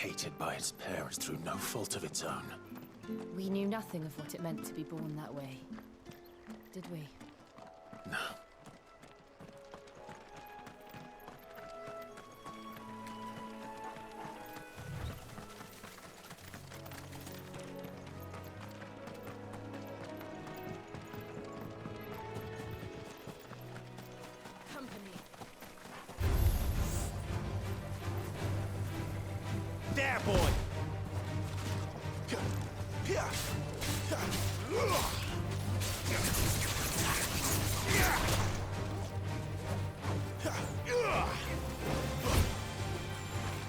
hated by its parents through no fault of its own. We knew nothing of what it meant to be born that way, did we? No. Company. There, boy!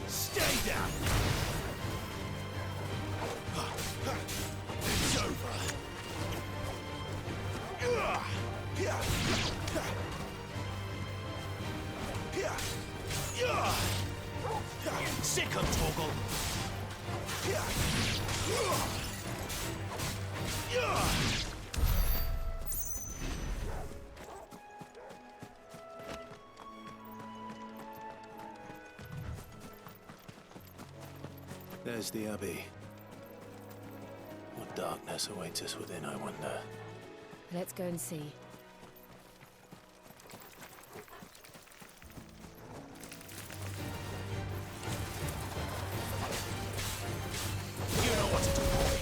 Stay down! It's over! Sick of Torgal! There's the Abbey. What darkness awaits us within, I wonder? Let's go and see. You know what to do, boy!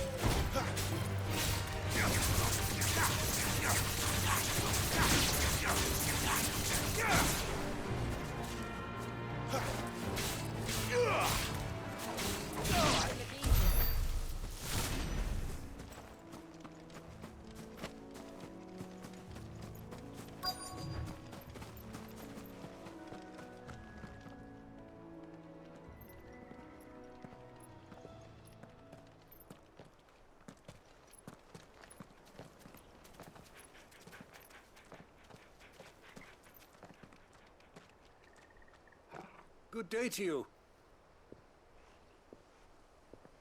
Good day to you.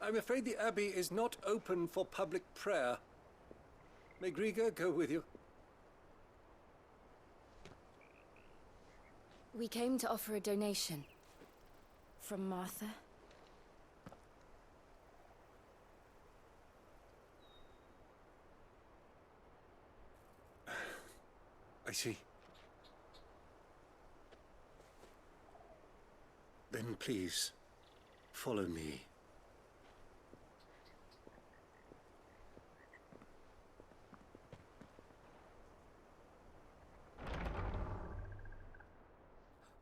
I'm afraid the Abbey is not open for public prayer. May Griga go with you? We came to offer a donation. From Martha. I see. Then please, follow me.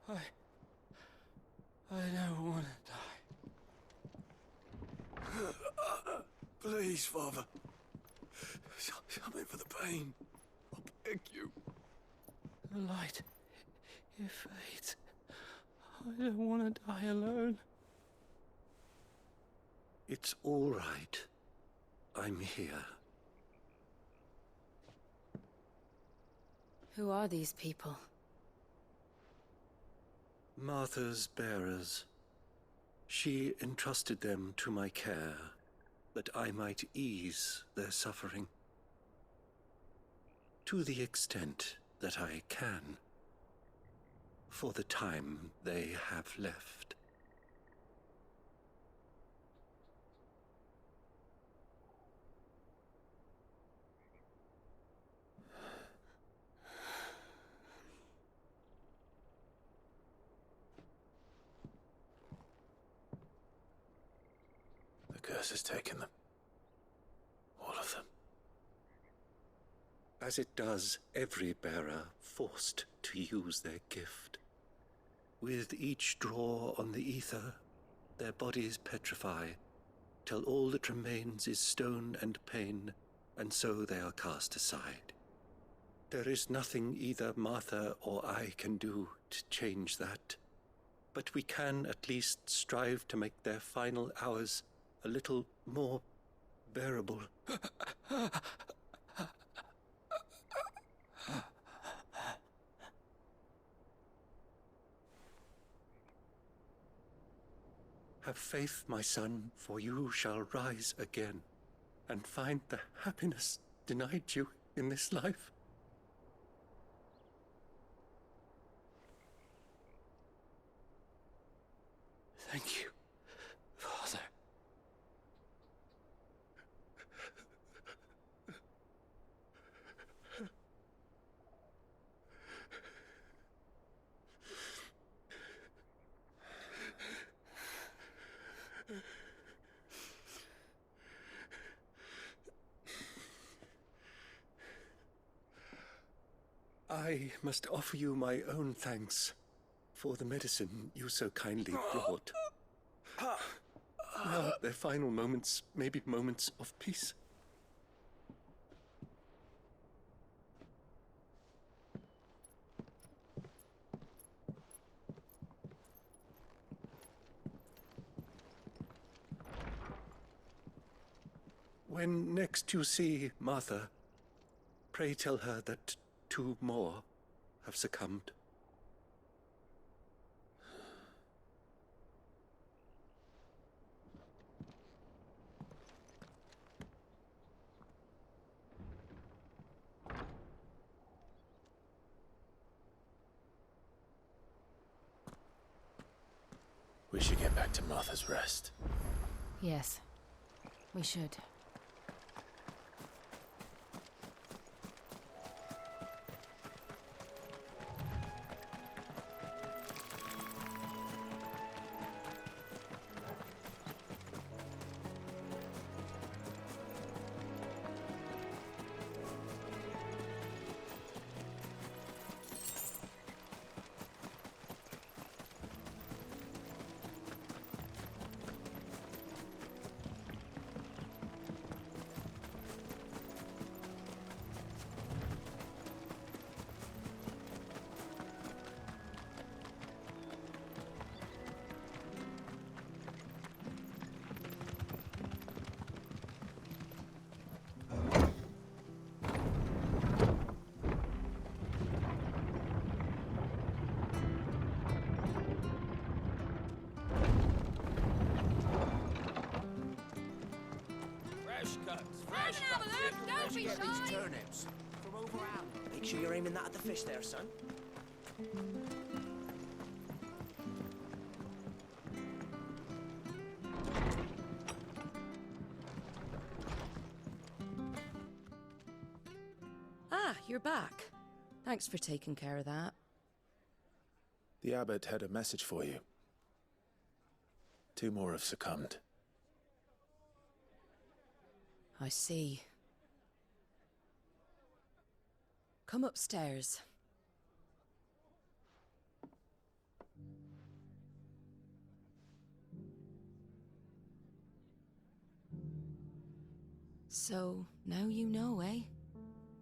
I don't want to die. Please, Father. Something for the pain. I beg you. The light, it fades. I don't want to die alone. It's all right. I'm here. Who are these people? Martha's bearers. She entrusted them to my care, that I might ease their suffering. To the extent that I can. For the time they have left. The curse has taken them. All of them. As it does every bearer forced to use their gift. With each draw on the ether, their bodies petrify, till all that remains is stone and pain, and so they are cast aside. There is nothing either Martha or I can do to change that, but we can at least strive to make their final hours a little more bearable. Have faith, my son, for you shall rise again, and find the happiness denied you in this life. Thank you, Father. I must offer you my own thanks for the medicine you so kindly brought. Now, their final moments may be moments of peace. When next you see Martha, pray tell her that 2 more have succumbed. We should get back to Martha's Rest. Yes, we should. Get these turnips from over out. Make sure you're aiming that at the fish there, son. Ah, you're back. Thanks for taking care of that. The abbot had a message for you. 2 more have succumbed. I see. Come upstairs. So, now you know, eh?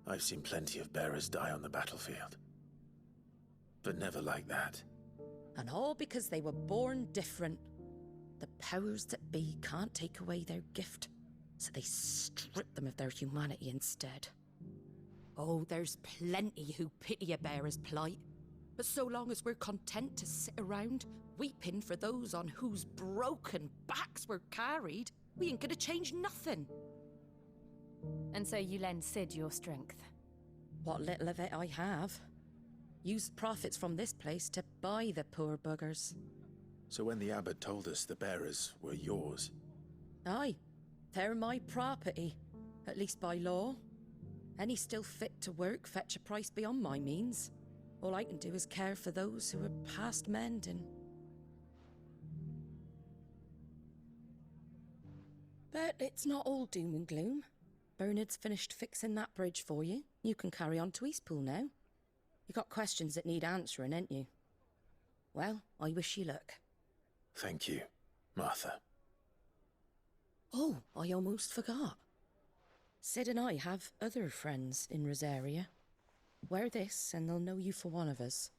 I've seen plenty of bearers die on the battlefield. But never like that. And all because they were born different. The powers that be can't take away their gift, so they strip them of their humanity instead. Oh, there's plenty who pity a bearer's plight. But so long as we're content to sit around, weeping for those on whose broken backs we're carried, we ain't gonna change nothing. And so you lend Sid your strength. What little of it I have. Used profits from this place to buy the poor buggers. So when the abbot told us the bearers were yours... Aye, they're my property, at least by law. Any still fit to work fetch a price beyond my means. All I can do is care for those who are past mending. But it's not all doom and gloom. Bernard's finished fixing that bridge for you. You can carry on to Eastpool now. You got questions that need answering, ain't you? Well, I wish you luck. Thank you, Martha. Oh, I almost forgot. Sid and I have other friends in Rosaria. Wear this and they'll know you for one of us.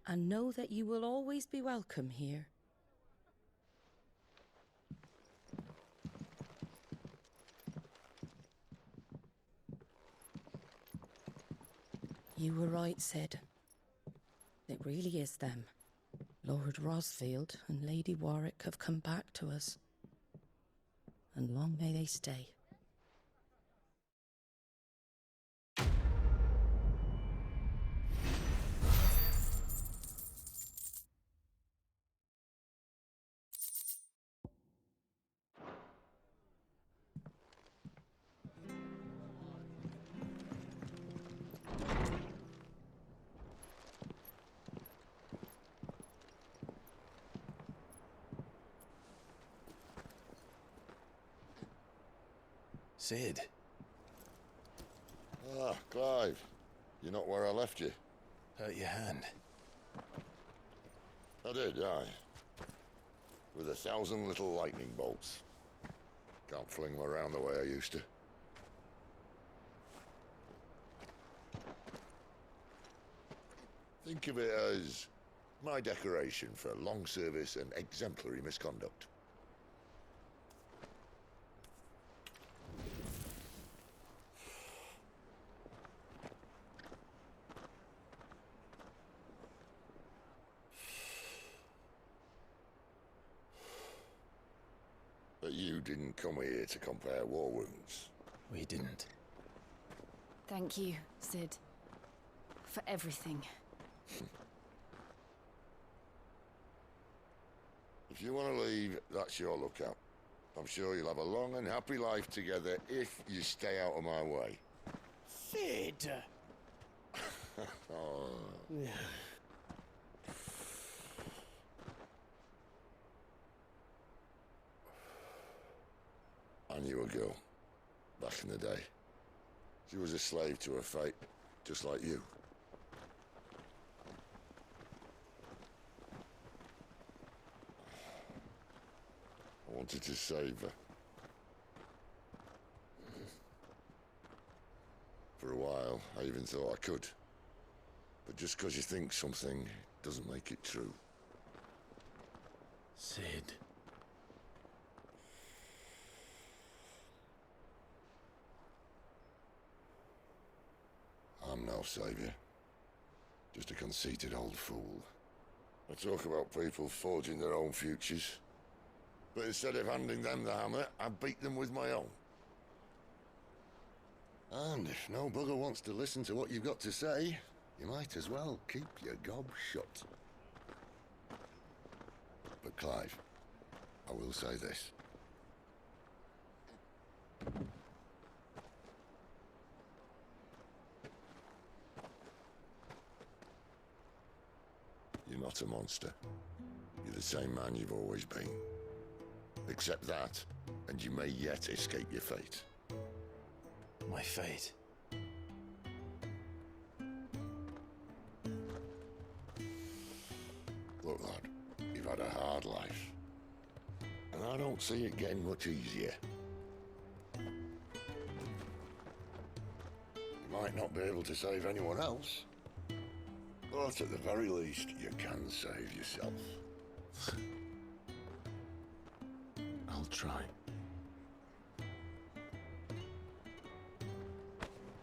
And know that you will always be welcome here. You were right, Sid. It really is them. Lord Rosfield and Lady Warwick have come back to us. And long may they stay. Sid. Ah, Clive. You're not where I left you. Hurt your hand. I did, aye. With 1,000 little lightning bolts. Can't fling them around the way I used to. Think of it as my decoration for long service and exemplary misconduct. But you didn't come here to compare war wounds. We didn't. Thank you, Sid. For everything. If you want to leave, that's your lookout. I'm sure you'll have a long and happy life together if you stay out of my way. Sid! Oh. I knew a girl, back in the day. She was a slave to her fate, just like you. I wanted to save her. For a while, I even thought I could. But just because you think something doesn't make it true. Sid. I'm no savior. Just a conceited old fool. I talk about people forging their own futures. But instead of handing them the hammer, I beat them with my own. And if no bugger wants to listen to what you've got to say, you might as well keep your gob shut. But Clive, I will say this. You're not a monster. You're the same man you've always been. Accept that, and you may yet escape your fate. My fate. Look, lad, you've had a hard life. And I don't see it getting much easier. You might not be able to save anyone else, but at the very least, you can save yourself. I'll try.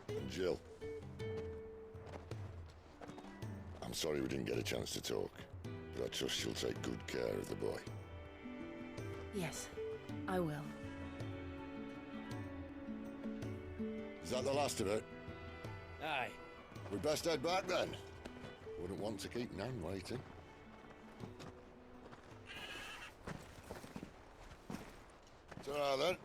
And Jill, I'm sorry we didn't get a chance to talk, but I trust you'll take good care of the boy. Yes, I will. Is that the last of it? Aye. We best head back then. Wouldn't want to keep Nan waiting. Ta-ra then.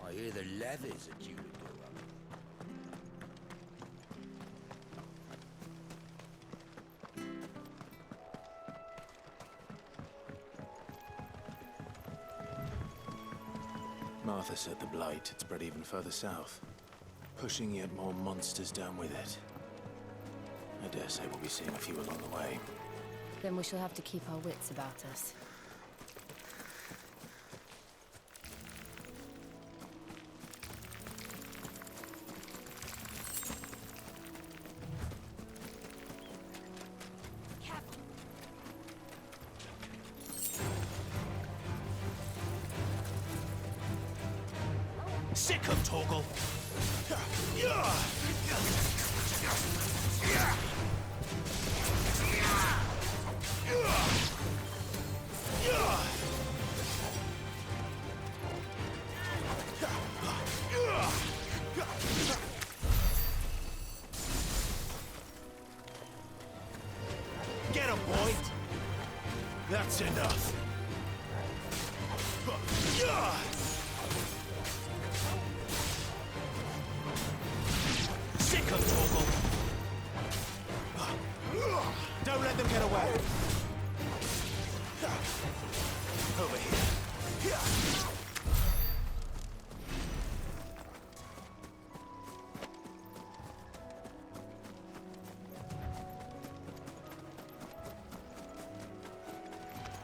I hear the levies are due to go up. Martha said the blight had spread even further south, pushing yet more monsters down with it. I dare say we'll be seeing a few along the way. Then we shall have to keep our wits about us. Sick of Torgal! Get him, boy! That's enough. Sick of Torgal! Don't let them get away! Over here.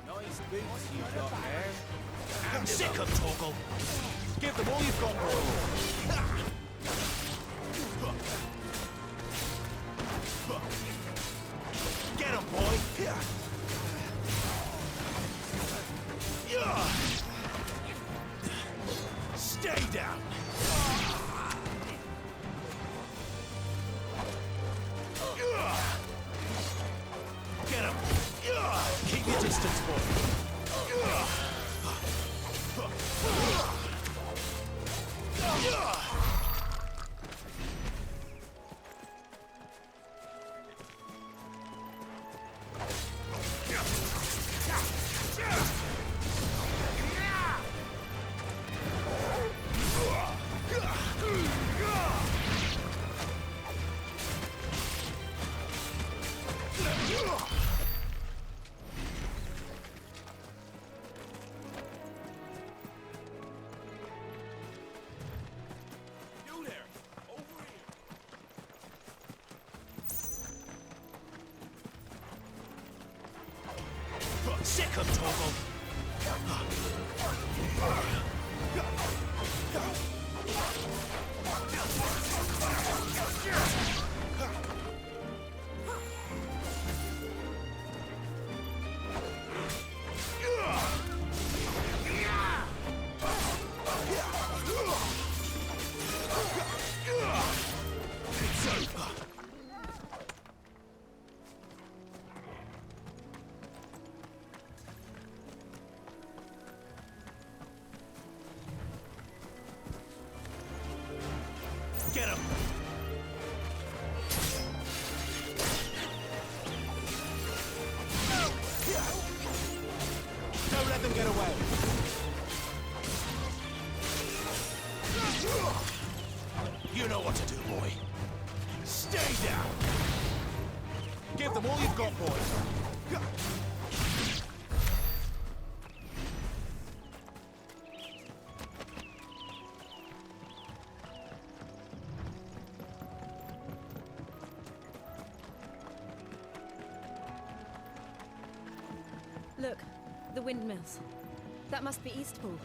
Nice boots you got there. I'm sick of Torgal! Give them all you've got, boy! Get him, boy! Stay down! Get him! Keep your distance, boy! You there! Over here! Sick of Torgal! It's over! Get him! Don't let them get away! You know what to do, boy. Stay down! Give them all you've got, boy. Look, the windmills. That must be Eastpool.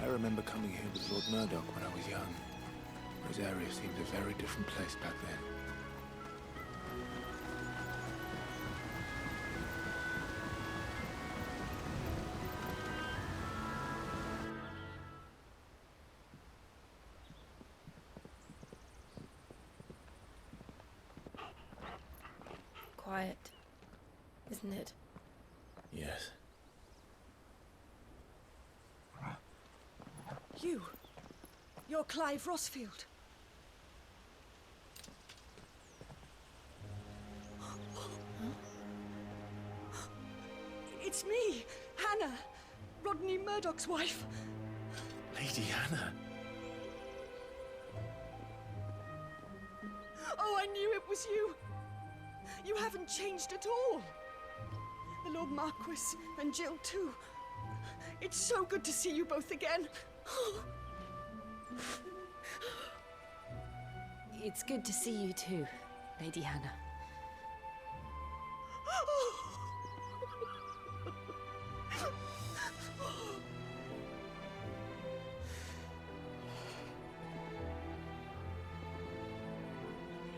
I remember coming here with Lord Murdoch when I was young. Rosaria seemed a very different place back then. Quiet, isn't it? Yes. You're Clive Rossfield. It's me, Hannah, Rodney Murdoch's wife. Lady Hannah. Oh, I knew it was you. You haven't changed at all. The Lord Marquis and Jill too. It's so good to see you both again. It's good to see you too, Lady Hannah.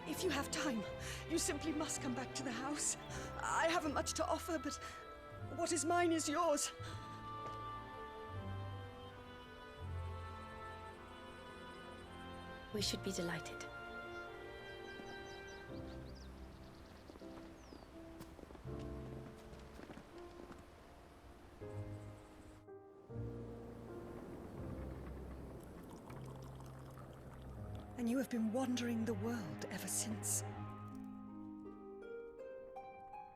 If you have time, you simply must come back to the house. I haven't much to offer, but what is mine is yours. We should be delighted. And you have been wandering the world ever since.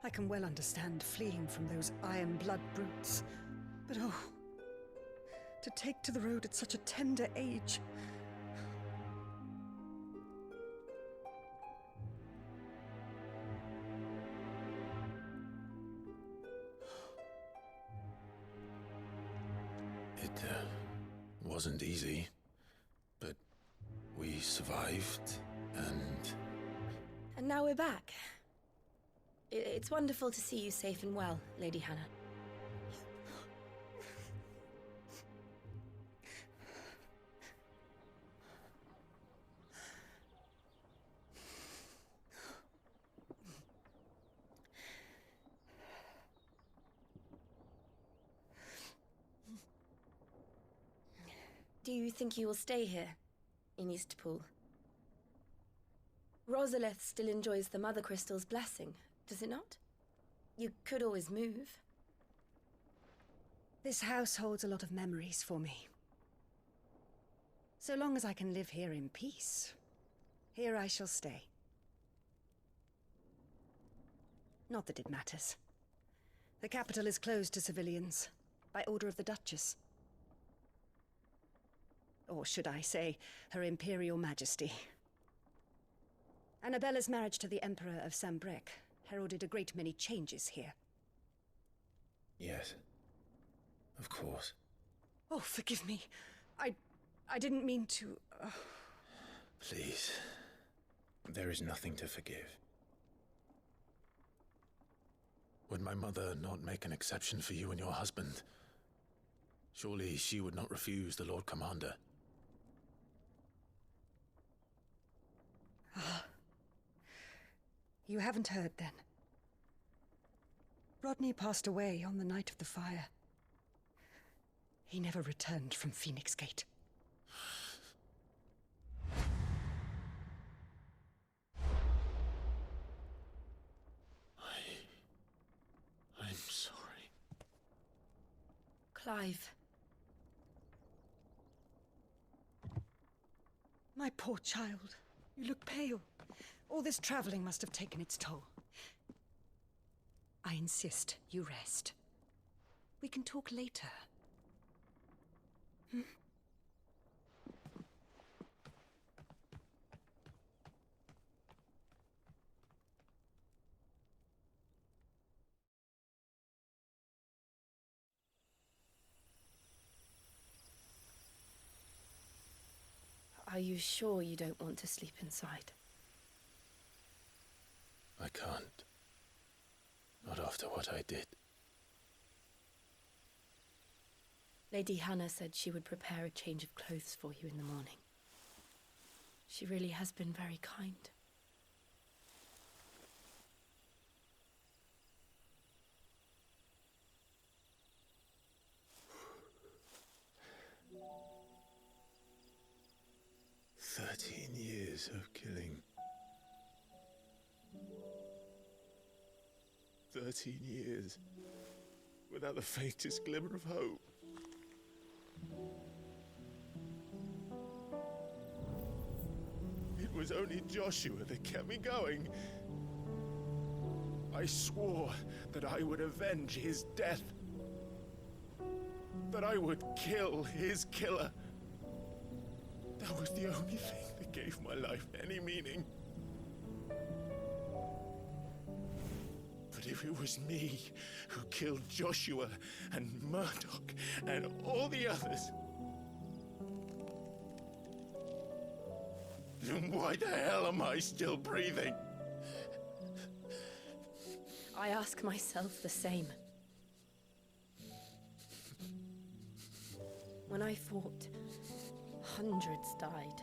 I can well understand fleeing from those iron blood brutes. But oh, to take to the road at such a tender age. It wasn't easy, but we survived, and... And now we're back. It's wonderful to see you safe and well, Lady Hannah. Do you think you will stay here, in Eastpool? Rosalith still enjoys the Mother Crystal's blessing, does it not? You could always move. This house holds a lot of memories for me. So long as I can live here in peace, here I shall stay. Not that it matters. The capital is closed to civilians, by order of the Duchess. Or should I say, Her Imperial Majesty. Annabella's marriage to the Emperor of Sambrec heralded a great many changes here. Yes. Of course. Oh, forgive me. I didn't mean to... Please. There is nothing to forgive. Would my mother not make an exception for you and your husband? Surely she would not refuse the Lord Commander. You haven't heard, then. Rodney passed away on the night of the fire. He never returned from Phoenix Gate. I'm sorry. Clive. My poor child. You look pale. All this traveling must have taken its toll. I insist you rest. We can talk later. Are you sure you don't want to sleep inside? I can't. Not after what I did. Lady Hannah said she would prepare a change of clothes for you in the morning. She really has been very kind. Years of killing. 13 years without the faintest glimmer of hope. It was only Joshua that kept me going. I swore that I would avenge his death. That I would kill his killer. That was the only thing that gave my life any meaning. But if it was me who killed Joshua and Murdoch and all the others, then why the hell am I still breathing? I ask myself the same. When I fought, hundreds died.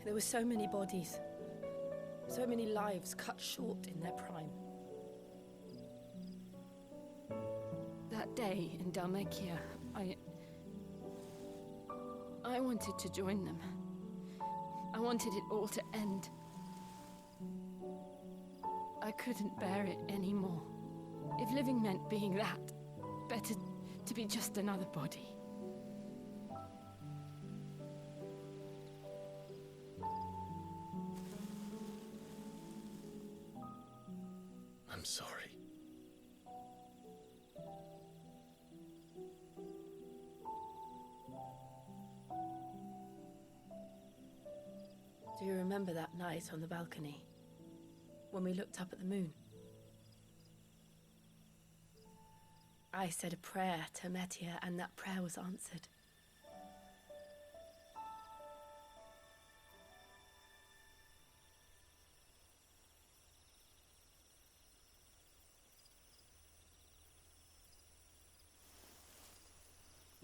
There were so many bodies, so many lives cut short in their prime. That day in Dalmekia, I wanted to join them. I wanted it all to end. I couldn't bear it anymore. If living meant being that, better to be just another body. I'm sorry. Do you remember that night on the balcony? When we looked up at the moon? I said a prayer to Metia, and that prayer was answered.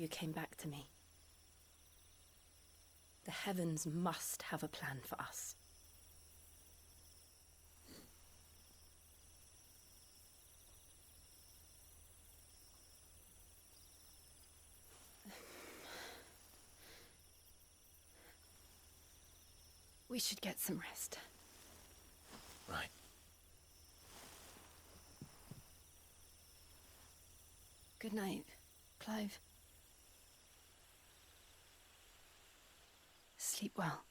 You came back to me. The heavens must have a plan for us. We should get some rest. Right. Good night, Clive. Sleep well.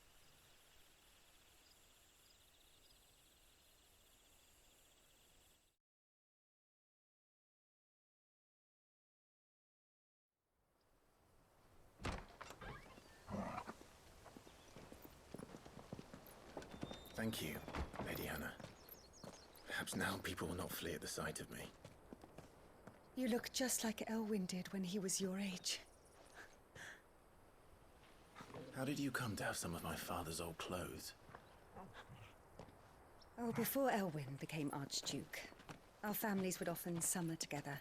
Thank you, Lady Hannah. Perhaps now people will not flee at the sight of me. You look just like Elwyn did when he was your age. How did you come to have some of my father's old clothes? Oh, before Elwyn became Archduke, our families would often summer together.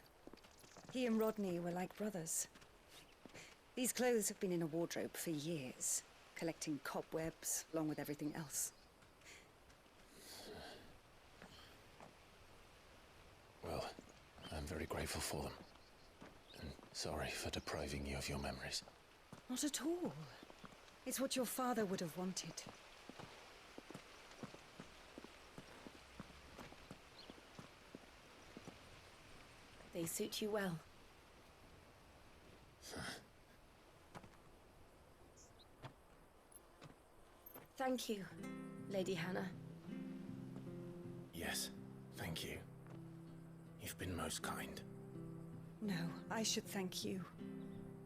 He and Rodney were like brothers. These clothes have been in a wardrobe for years, collecting cobwebs along with everything else. Well, I'm very grateful for them. And sorry for depriving you of your memories. Not at all. It's what your father would have wanted. They suit you well. Thank you, Lady Hannah. Yes, thank you. You've been most kind. No, I should thank you.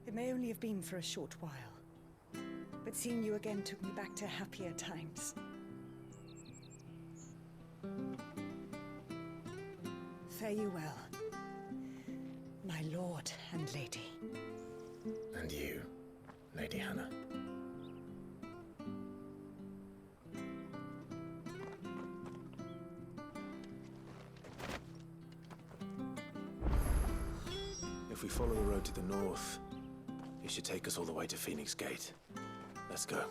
It may only have been for a short while. But seeing you again took me back to happier times. Fare you well, my lord and lady. And you, Lady Hannah. If we follow the road to the north, it should take us all the way to Phoenix Gate. Let's go.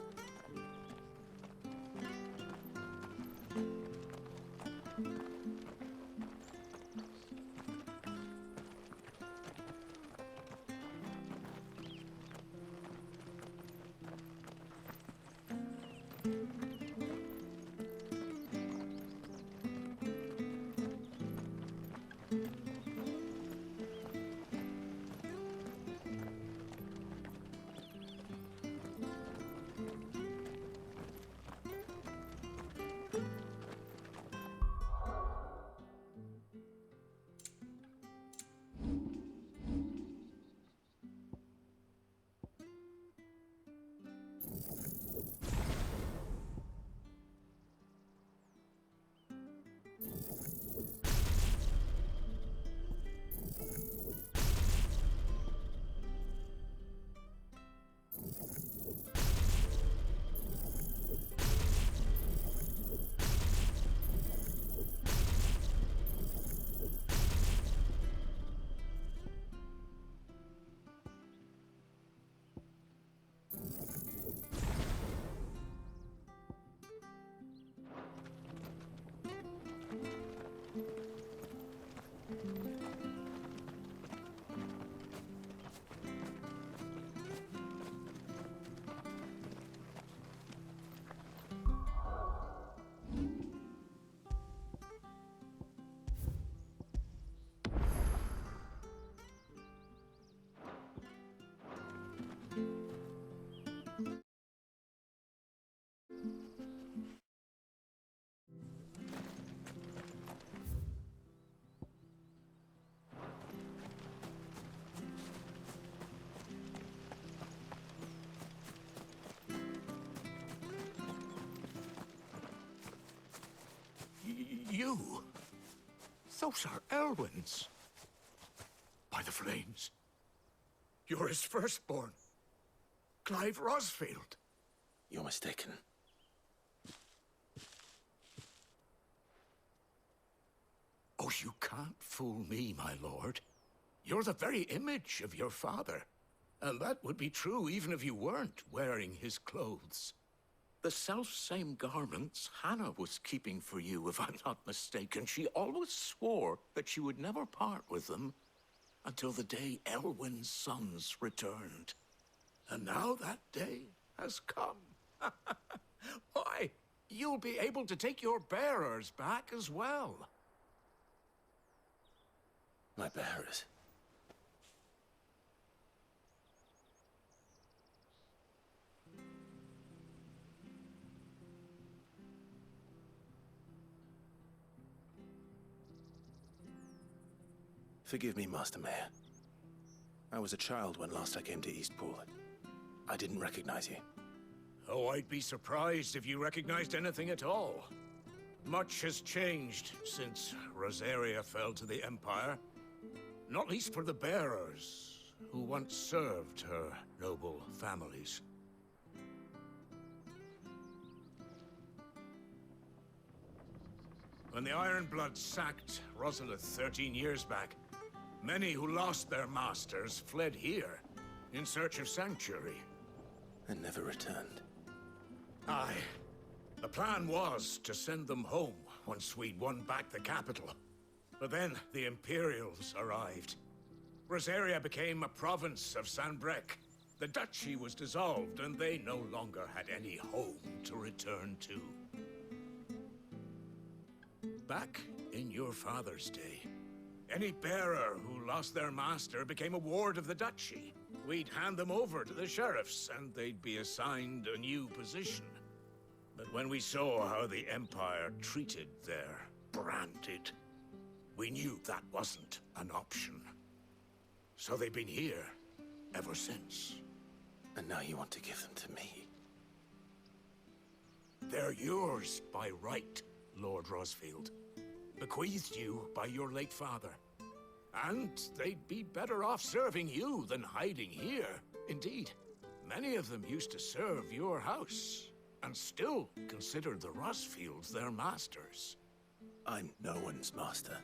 you? Those are Elwyn's. By the flames. You're his firstborn. Clive Rosfield. You're mistaken. Oh, you can't fool me, my lord. You're the very image of your father. And that would be true even if you weren't wearing his clothes. The self-same garments Hannah was keeping for you, if I'm not mistaken. She always swore that she would never part with them until the day Elwyn's sons returned. And now that day has come. Why, you'll be able to take your bearers back as well. My bearers. Forgive me, Master Mayor. I was a child when last I came to Eastpool. I didn't recognize you. Oh, I'd be surprised if you recognized anything at all. Much has changed since Rosaria fell to the Empire. Not least for the bearers, who once served her noble families. When the Ironbloods sacked Rosalith 13 years back, many who lost their masters fled here in search of sanctuary. And never returned. Aye. The plan was to send them home once we'd won back the capital. But then the Imperials arrived. Rosaria became a province of Sanbreque. The duchy was dissolved, and they no longer had any home to return to. Back in your father's day, any bearer who lost their master became a ward of the duchy. We'd hand them over to the sheriffs, and they'd be assigned a new position. But when we saw how the Empire treated their branded, we knew that wasn't an option. So they've been here ever since. And now you want to give them to me? They're yours by right, Lord Rosfield. Bequeathed you by your late father. And they'd be better off serving you than hiding here. Indeed, many of them used to serve your house, and still considered the Rosfields their masters. I'm no one's master.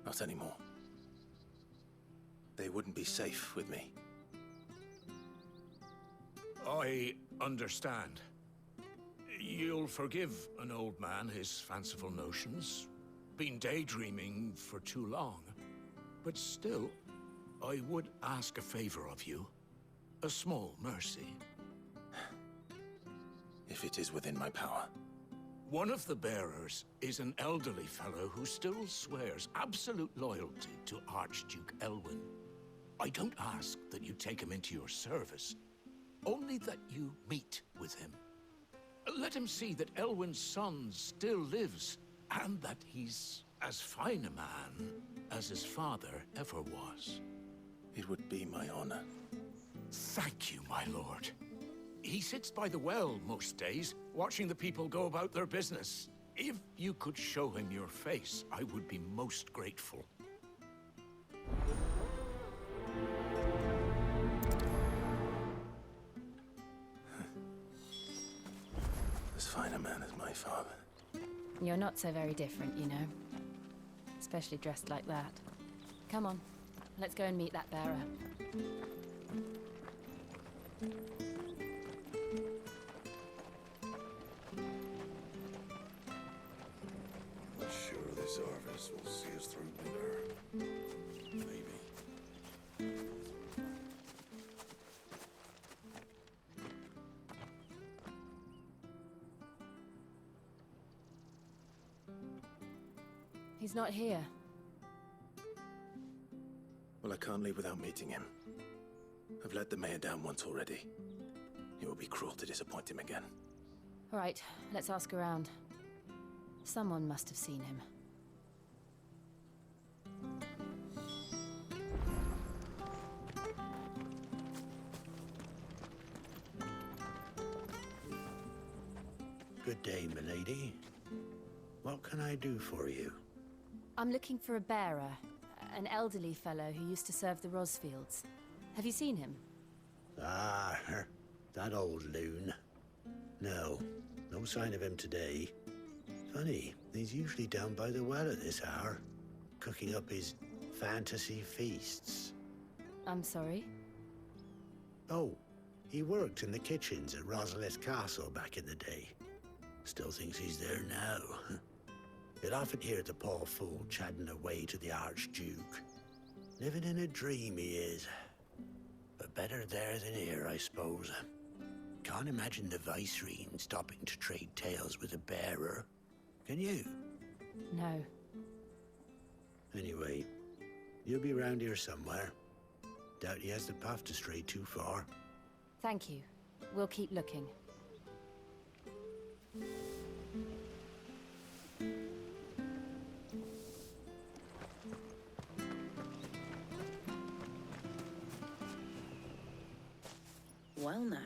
Not anymore. They wouldn't be safe with me. I understand. You'll forgive an old man his fanciful notions. Been daydreaming for too long. But still, I would ask a favor of you. A small mercy. If it is within my power. One of the bearers is an elderly fellow who still swears absolute loyalty to Archduke Elwyn. I don't ask that you take him into your service, only that you meet with him. Let him see that Elwyn's son still lives, and that he's as fine a man as his father ever was. It would be my honor. Thank you, my lord. He sits by the well most days, watching the people go about their business. If you could show him your face, I would be most grateful. As fine a man as my father. You're not so very different, you know. Especially dressed like that. Come on, let's go and meet that bearer. I'm sure this harvest will see us through winter. Maybe. He's not here. Well, I can't leave without meeting him. I've let the mayor down once already. It would be cruel to disappoint him again. All right, let's ask around. Someone must have seen him. Good day, milady. What can I do for you? I'm looking for a bearer, an elderly fellow who used to serve the Rosfields. Have you seen him? Ah, that old loon. No, no sign of him today. Funny, he's usually down by the well at this hour, cooking up his fantasy feasts. I'm sorry? Oh, he worked in the kitchens at Rosalith Castle back in the day. Still thinks he's there now. You'd often hear the poor fool chatting away to the Archduke. Living in a dream he is. But better there than here, I suppose. Can't imagine the Viceroy stopping to trade tales with a bearer. Can you? No. Anyway, you'll be around here somewhere. Doubt he has the path to stray too far. Thank you. We'll keep looking. Well now,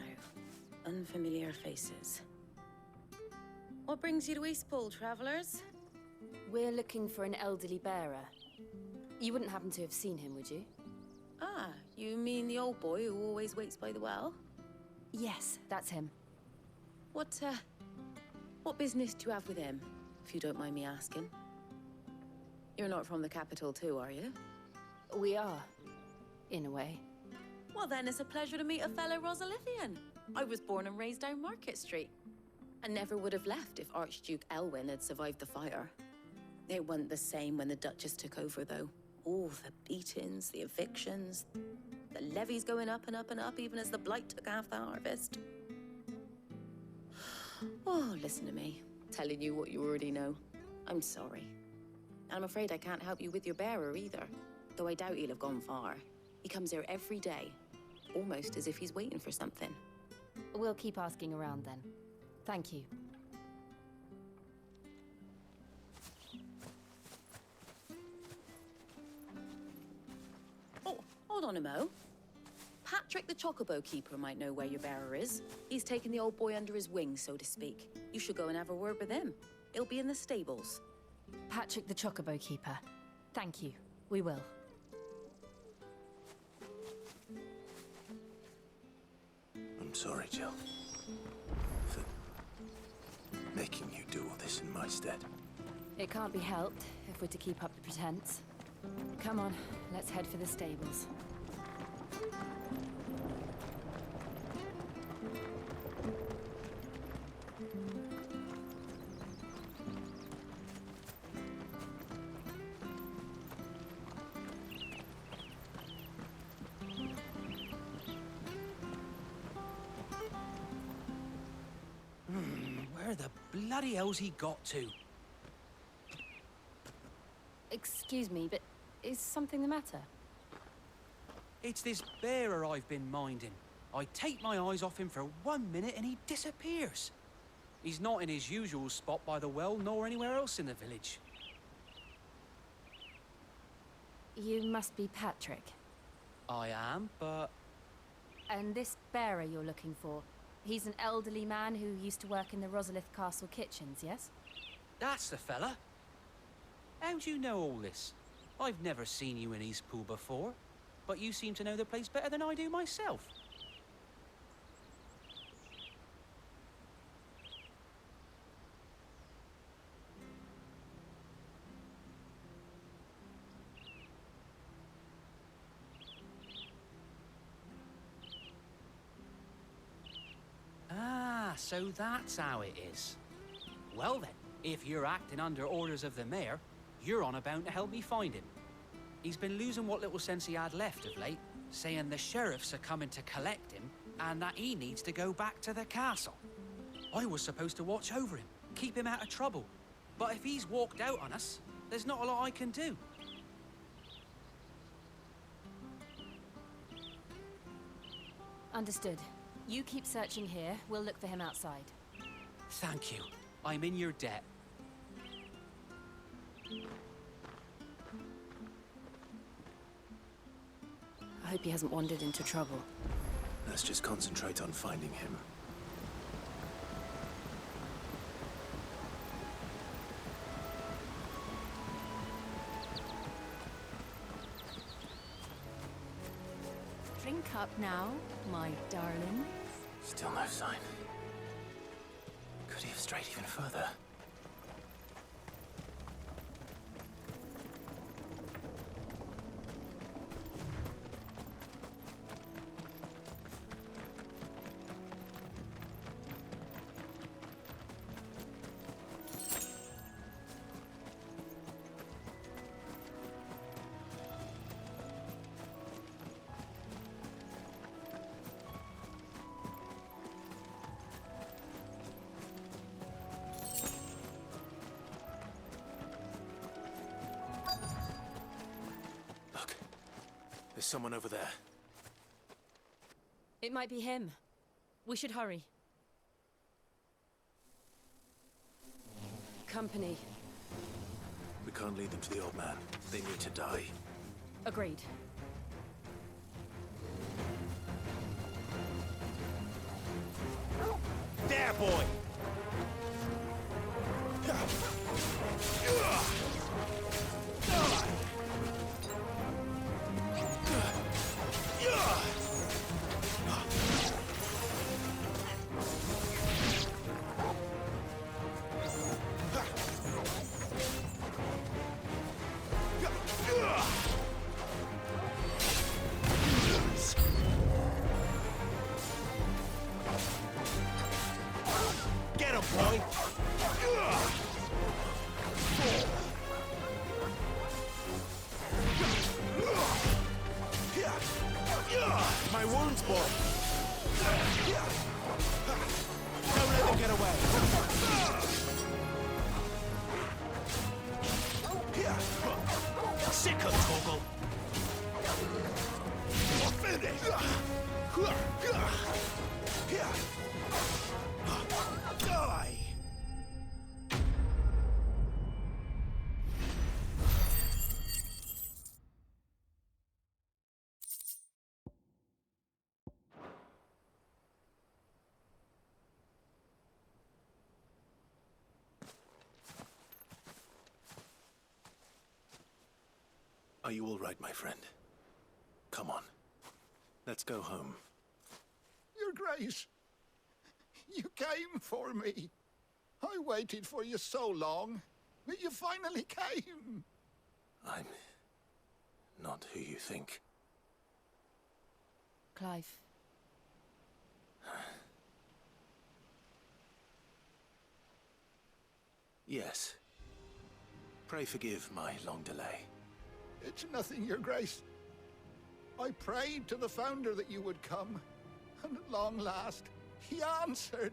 unfamiliar faces. What brings you to Eastpool, travellers? We're looking for an elderly bearer. You wouldn't happen to have seen him, would you? Ah, you mean the old boy who always waits by the well? Yes, that's him. What business do you have with him, if you don't mind me asking? You're not from the capital too, are you? We are, in a way. Well then, it's a pleasure to meet a fellow Rosalithian. I was born and raised down Market Street. And never would have left if Archduke Elwyn had survived the fire. It wasn't the same when the Duchess took over, though. All the beatings, the evictions, the levies going up and up and up, even as the blight took half the harvest. Oh, listen to me, telling you what you already know. I'm sorry. And I'm afraid I can't help you with your bearer either, though I doubt he'll have gone far. He comes here every day, almost as if he's waiting for something. We'll keep asking around then. Thank you. Oh, hold on a mo. Patrick the Chocobo Keeper might know where your bearer is. He's taken the old boy under his wing, so to speak. You should go and have a word with him. He'll be in the stables. Patrick the Chocobo Keeper. Thank you. We will. I'm sorry, Jill. For making you do all this in my stead. It can't be helped if we're to keep up the pretense. Come on, let's head for the stables. Where the bloody hell's he got to? Excuse me, but is something the matter? It's this bearer I've been minding. I take my eyes off him for 1 minute and he disappears. He's not in his usual spot by the well, nor anywhere else in the village. You must be Patrick. I am, but... And this bearer you're looking for, he's an elderly man who used to work in the Rosalith Castle kitchens, yes? That's the fella. How do you know all this? I've never seen you in Eastpool before, but you seem to know the place better than I do myself. Ah, so that's how it is. Well then, if you're acting under orders of the mayor, you're on about to help me find him. He's been losing what little sense he had left of late, saying the sheriffs are coming to collect him and that he needs to go back to the castle. I was supposed to watch over him, keep him out of trouble. But if he's walked out on us, there's not a lot I can do. Understood. You keep searching here, we'll look for him outside. Thank you. I'm in your debt. I hope he hasn't wandered into trouble. Let's just concentrate on finding him. wake up now, my darling? Still no sign. Could he have strayed even further? There's someone over there. It might be him. We should hurry. Company. We can't lead them to the old man. They need to die. Agreed. There, boy! Get him, boy! My wounds, boy! Don't let them get away! Sick of Toggle! Finish! Die! Are you all right, my friend? Come on. Let's go home. Your Grace, you came for me. I waited for you so long, but you finally came. I'm not who you think. Clive. Yes. Pray forgive my long delay. It's nothing, Your Grace. I prayed to the Founder that you would come, and at long last, he answered.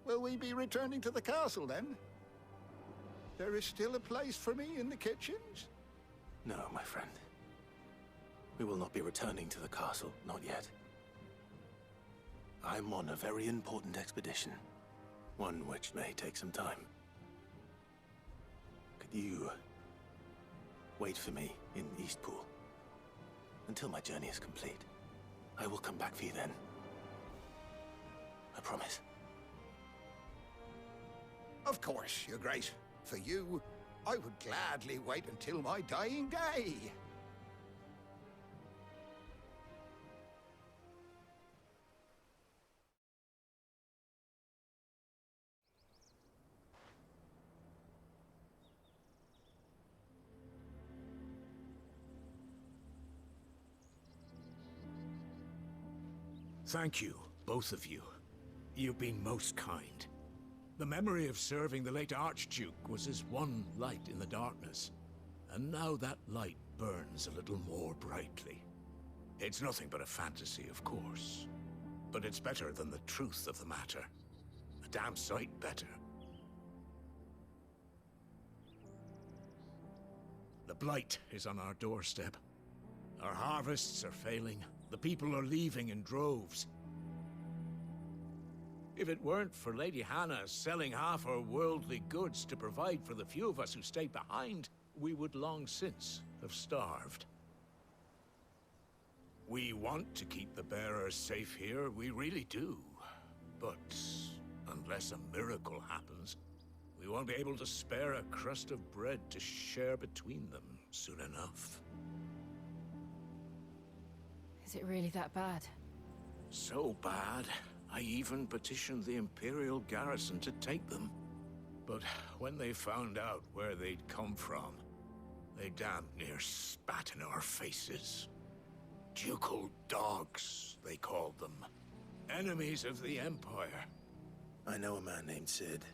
Will we be returning to the castle, then? There is still a place for me in the kitchens? No, my friend. We will not be returning to the castle, not yet. I'm on a very important expedition, one which may take some time. Could you wait for me in Eastpool until my journey is complete? I will come back for you then. I promise. Of course, Your Grace. For you, I would gladly wait until my dying day. Thank you, both of you. You've been most kind. The memory of serving the late Archduke was as one light in the darkness, and now that light burns a little more brightly. It's nothing but a fantasy, of course, but it's better than the truth of the matter. A damn sight better. The blight is on our doorstep. Our harvests are failing. The people are leaving in droves. If it weren't for Lady Hannah selling half her worldly goods to provide for the few of us who stayed behind, we would long since have starved. We want to keep the bearers safe here, we really do. But unless a miracle happens, we won't be able to spare a crust of bread to share between them soon enough. Is it really that bad? So bad, I even petitioned the Imperial garrison to take them. But when they found out where they'd come from, they damn near spat in our faces. Ducal dogs, they called them. Enemies of the Empire. I know a man named Sid,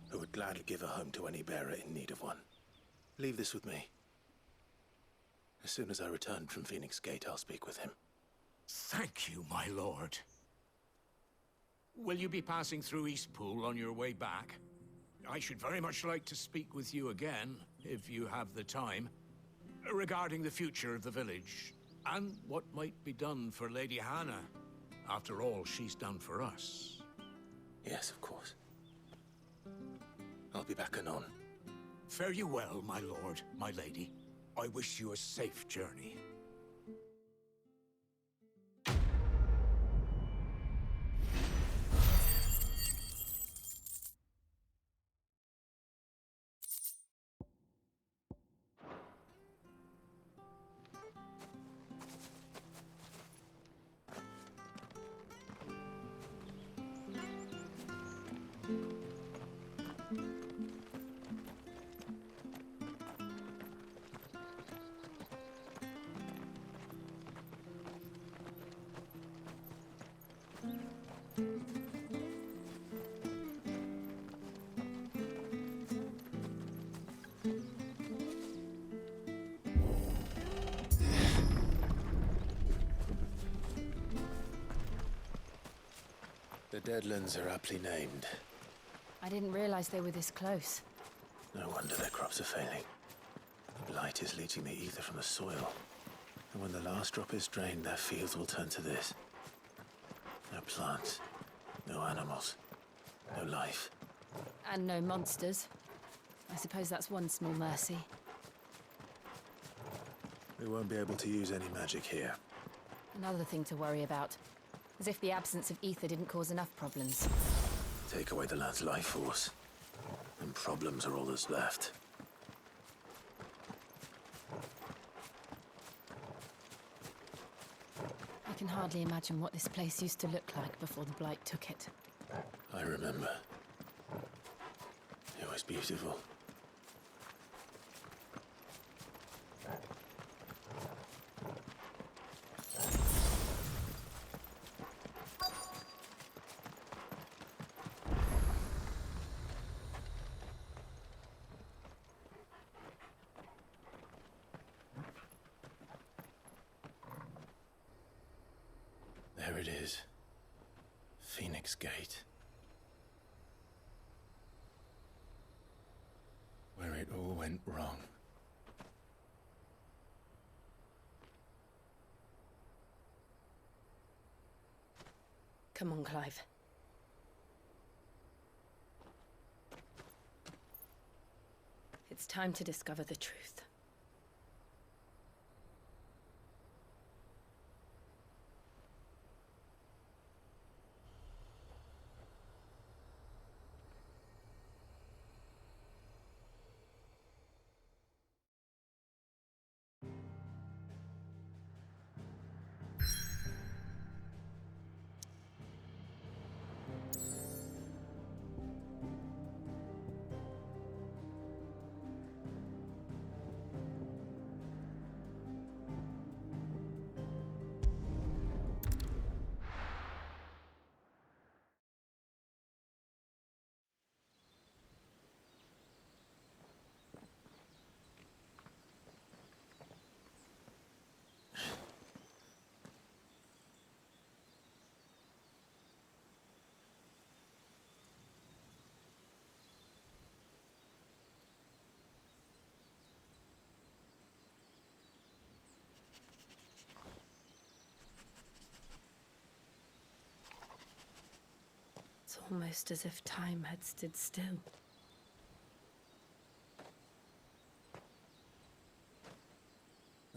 who would gladly give a home to any bearer in need of one. Leave this with me. As soon as I return from Phoenix Gate, I'll speak with him. Thank you, my lord. Will you be passing through Eastpool on your way back? I should very much like to speak with you again, if you have the time, regarding the future of the village, and what might be done for Lady Hannah. After all, she's done for us. Yes, of course. I'll be back anon. Fare you well, my lord, my lady. I wish you a safe journey. The Deadlands are aptly named. I didn't realize they were this close. No wonder their crops are failing. The blight is leaching the ether from the soil. And when the last drop is drained, their fields will turn to this. No plants, no animals, no life. And no monsters. I suppose that's one small mercy. We won't be able to use any magic here. Another thing to worry about. As if the absence of ether didn't cause enough problems. Take away the lad's life force, and problems are all that's left. I can hardly imagine what this place used to look like before the Blight took it. I remember. It was beautiful. There it is. Phoenix Gate. Where it all went wrong. Come on, Clive. It's time to discover the truth. It's almost as if time had stood still.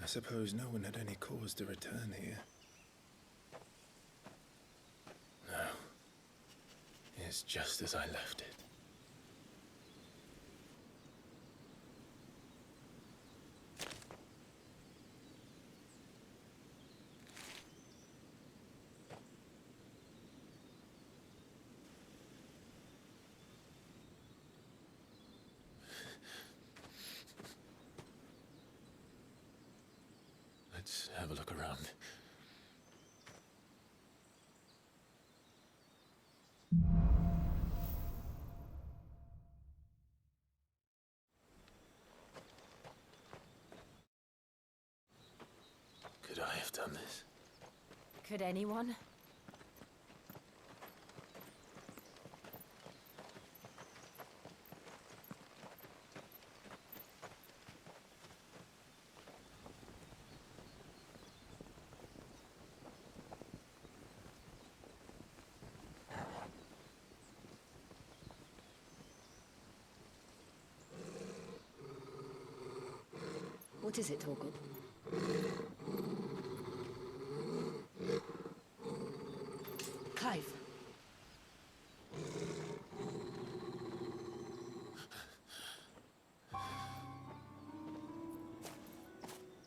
I suppose no one had any cause to return here. No. It's just as I left it. Let's have a look around. Could I have done this? Could anyone? What is it, Torgal? Clive.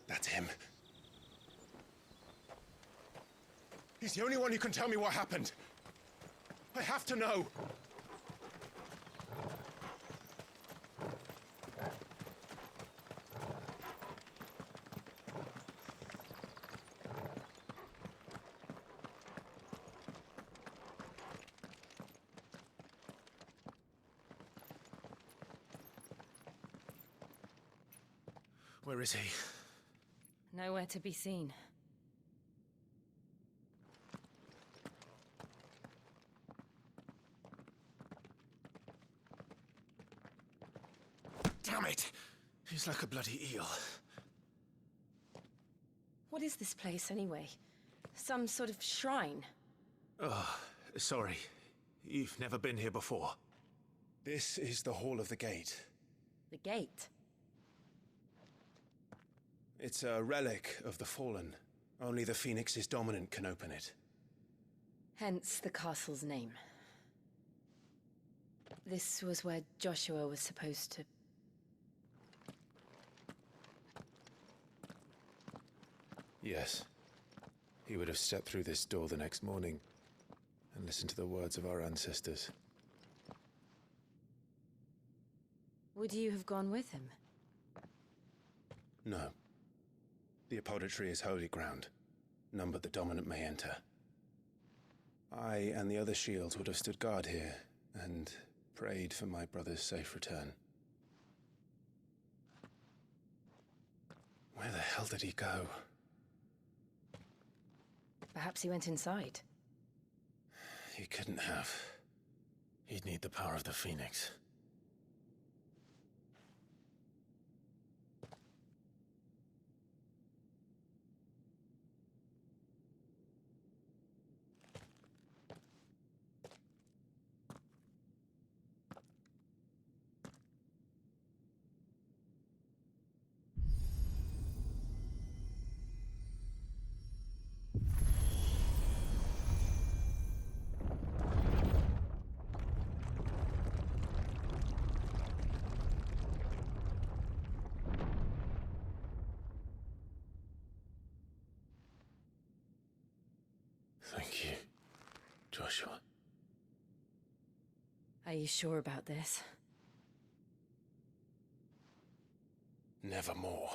That's him. He's the only one who can tell me what happened. I have to know. Where is he? Nowhere to be seen. Damn it! He's like a bloody eel. What is this place, anyway? Some sort of shrine? Oh, sorry. You've never been here before. This is the Hall of the Gate. The gate? It's a relic of the Fallen. Only the Phoenix's dominant can open it. Hence the castle's name. This was where Joshua was supposed to... Yes. He would have stepped through this door the next morning and listened to the words of our ancestors. Would you have gone with him? No. The apodatory is holy ground. None but the dominant may enter. I and the other shields would have stood guard here and prayed for my brother's safe return. Where the hell did he go? Perhaps he went inside. He couldn't have. He'd need the power of the Phoenix. Thank you, Joshua. Are you sure about this? Nevermore.